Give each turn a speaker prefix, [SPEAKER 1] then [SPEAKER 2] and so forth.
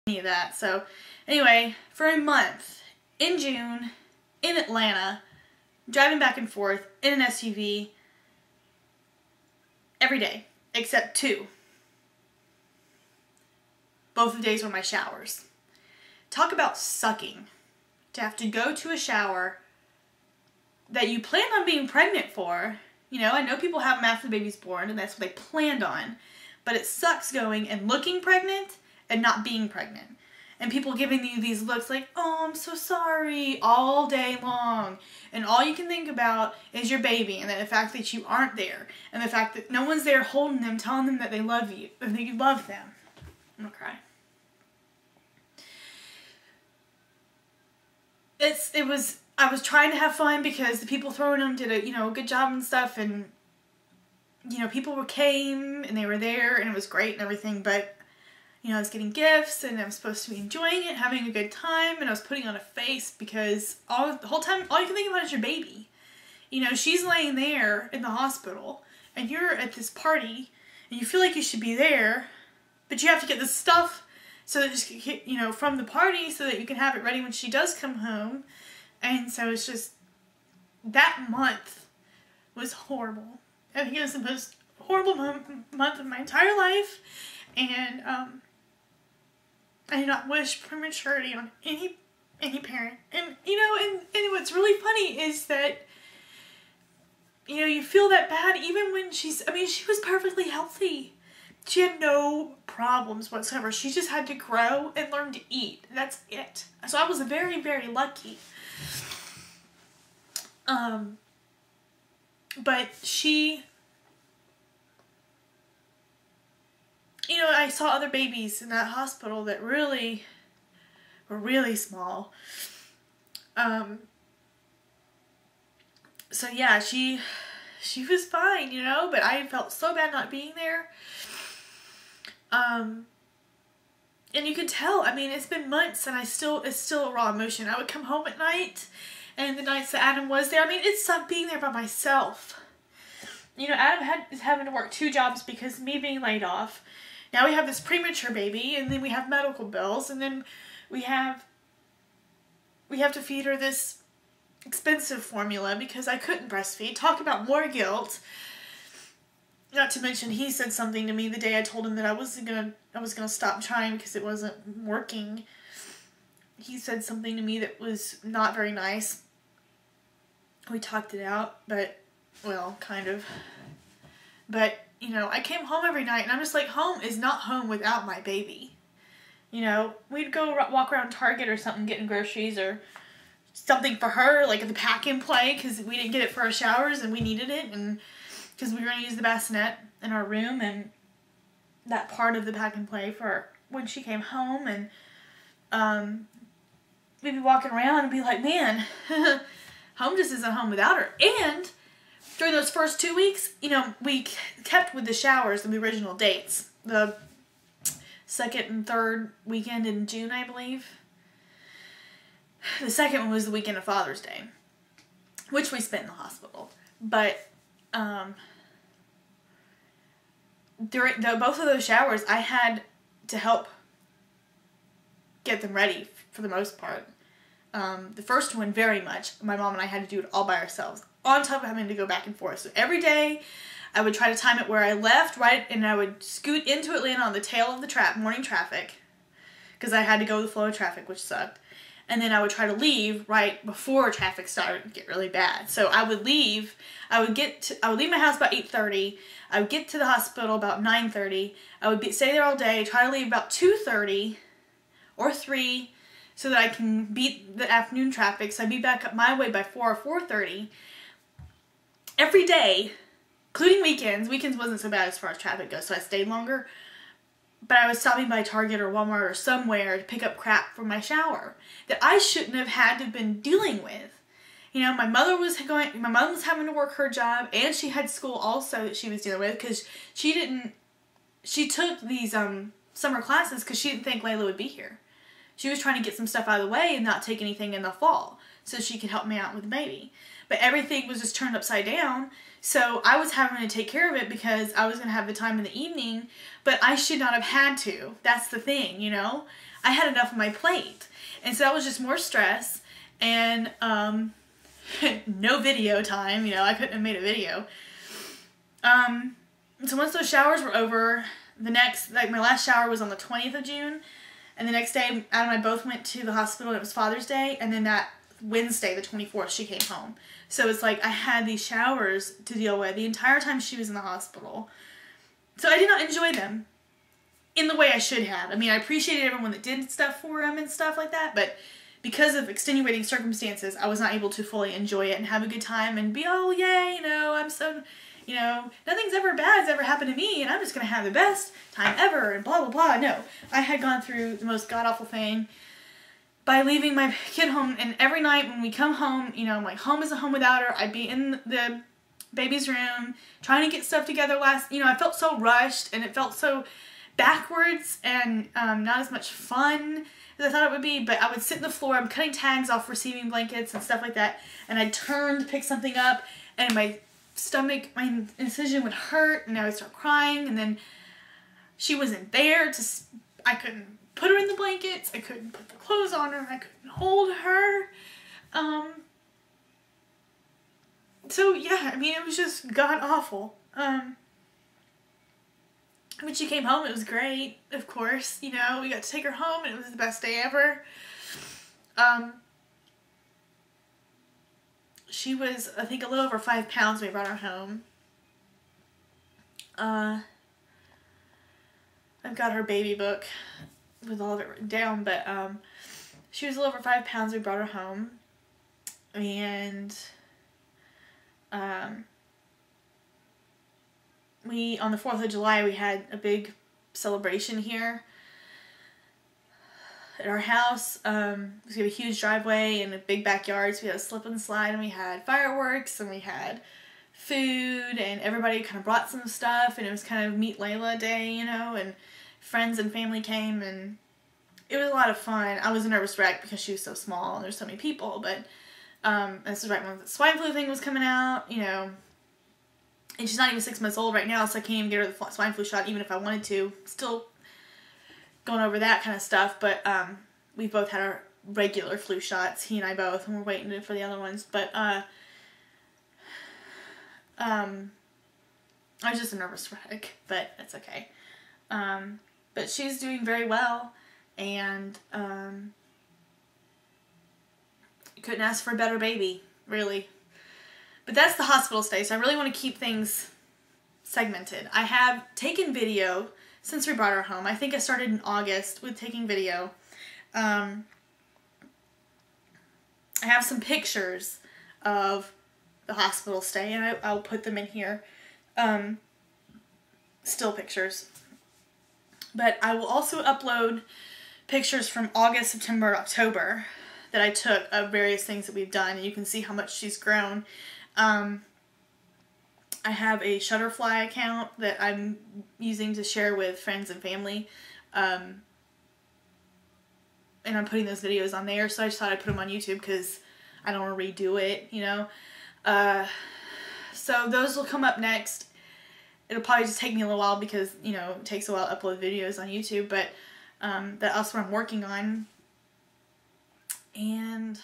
[SPEAKER 1] any of that. So anyway, for a month in June in Atlanta, driving back and forth in an SUV every day except 2. Both of the days were my showers. Talk about sucking. To have to go to a shower that you planned on being pregnant for. You know, I know people have them after the baby's born and that's what they planned on. But it sucks going and looking pregnant and not being pregnant. And people giving you these looks like, oh, I'm so sorry, all day long. And all you can think about is your baby and the fact that you aren't there. And the fact that no one's there holding them, telling them that they love you, and that you love them. I'm gonna cry. I was trying to have fun because the people throwing them did a, good job and stuff, and, people came and they were there and it was great and everything, but, I was getting gifts and I was supposed to be enjoying it, having a good time, and I was putting on a face because the whole time, all you can think about is your baby. She's laying there in the hospital and you're at this party and you feel like you should be there, but you have to get the stuff so that just, from the party so that you can have it ready when she does come home. And so it's just, that month was horrible. I think it was the most horrible month of my entire life. And I do not wish prematurity on any parent. And, and what's really funny is that, you feel that bad even when she was perfectly healthy. She had no problems whatsoever. She just had to grow and learn to eat. That's it. So I was very, very lucky. But she, I saw other babies in that hospital that really were really small. So yeah, she was fine, but I felt so bad not being there. And you could tell, it's been months and it's still a raw emotion. I would come home at night, and the nights that Adam was there, it sucked being there by myself. Adam is having to work 2 jobs because of me being laid off. Now we have this premature baby, and then we have medical bills, and then we have to feed her this expensive formula because I couldn't breastfeed. Talk about more guilt. Not to mention, he said something to me the day I told him that I was gonna stop trying because it wasn't working. He said something to me that was not very nice. We talked it out, but, well, kind of. But, I came home every night, and I'm just like, home is not home without my baby. We'd go walk around Target or something, getting groceries or something for her, like the pack and play, because we didn't get it for our showers, and we needed it, and because we were going to use the bassinet in our room, and that part of the pack and play for when she came home, and we'd be walking around and be like, man, home just isn't home without her. And during those first 2 weeks, we kept with the showers and the original dates. The 2nd and 3rd weekend in June, I believe. The second one was the weekend of Father's Day, which we spent in the hospital. But during both of those showers, I had to help get them ready for the most part. The first one, very much. My mom and I had to do it all by ourselves, on top of having to go back and forth. So every day, I would try to time it where I left, right, and I would scoot into Atlanta on the tail of the morning traffic, because I had to go with the flow of traffic, which sucked. And then I would try to leave right before traffic started to get really bad. So I would leave. I would leave my house about 8:30. I would get to the hospital about 9:30. I would stay there all day. Try to leave about 2:30 or 3, so that I can beat the afternoon traffic. So I'd be back up my way by 4 or 4:30. Every day, including weekends. Weekends wasn't so bad as far as traffic goes, so I stayed longer. But I was stopping by Target or Walmart or somewhere to pick up crap for my shower that I shouldn't have had to have been dealing with. My mom was having to work her job, and she had school also that she was dealing with, because she took these summer classes because she didn't think Layla would be here. She was trying to get some stuff out of the way and not take anything in the fall so she could help me out with the baby. But everything was just turned upside down, so I was having to take care of it because I was going to have the time in the evening, but I should not have had to. That's the thing, I had enough on my plate. And so that was just more stress and no video time. You know, I couldn't have made a video. So once those showers were over, the next, like my last shower was on the 20th of June. And the next day, Adam and I both went to the hospital, and it was Father's Day. And then that Wednesday, the 24th, she came home. So it's like I had these showers to deal with the entire time she was in the hospital. So I did not enjoy them in the way I should have. I mean, I appreciated everyone that did stuff for him and stuff like that, but because of extenuating circumstances, I was not able to fully enjoy it and have a good time and be, oh, yay, you know, I'm so, you know, nothing's ever bad's ever happened to me, and I'm just going to have the best time ever, and blah, blah, blah. No, I had gone through the most god-awful thing by leaving my kid home, and every night when we come home, you know, I'm like, home isn't home without her. I'd be in the baby's room trying to get stuff together you know, I felt so rushed, and it felt so backwards and not as much fun as I thought it would be, but I would sit on the floor, I'm cutting tags off receiving blankets and stuff like that, and I'd turn to pick something up, and my stomach, my incision would hurt, and I would start crying, and then she wasn't there I couldn't put her in the blankets, I couldn't put the clothes on her, I couldn't hold her, so yeah, I mean, it was just god-awful. When she came home, it was great, of course, you know, we got to take her home, and it was the best day ever. She was, I think, a little over 5 pounds when we brought her home. I've got her baby book with all of it written down, but she was a little over 5 pounds when we brought her home, and on the 4th of July, we had a big celebration here at our house. We have a huge driveway and a big backyard, so we had a slip and slide, and we had fireworks, and we had food, and everybody kind of brought some stuff, and it was kind of Meet Layla Day, you know, and friends and family came, and it was a lot of fun. I was a nervous wreck because she was so small, and there's so many people, but this is right when the swine flu thing was coming out, you know, and she's not even 6 months old right now, so I can't even get her the swine flu shot, even if I wanted to. Still going over that kind of stuff, but we both had our regular flu shots, he and I both, and we're waiting for the other ones, but I was just a nervous wreck, but it's okay. But she's doing very well, and couldn't ask for a better baby, really. But that's the hospital stay, so I really want to keep things segmented. I have taken video since we brought her home. I think I started in August with taking video. I have some pictures of the hospital stay, and I'll put them in here. Still pictures. But I will also upload pictures from August, September, October that I took of various things that we've done, and you can see how much she's grown. I have a Shutterfly account that I'm using to share with friends and family, and I'm putting those videos on there, so I just thought I'd put them on YouTube because I don't want to redo it, you know. So those will come up next. It'll probably just take me a little while because, you know, it takes a while to upload videos on YouTube, but that's what I'm working on. And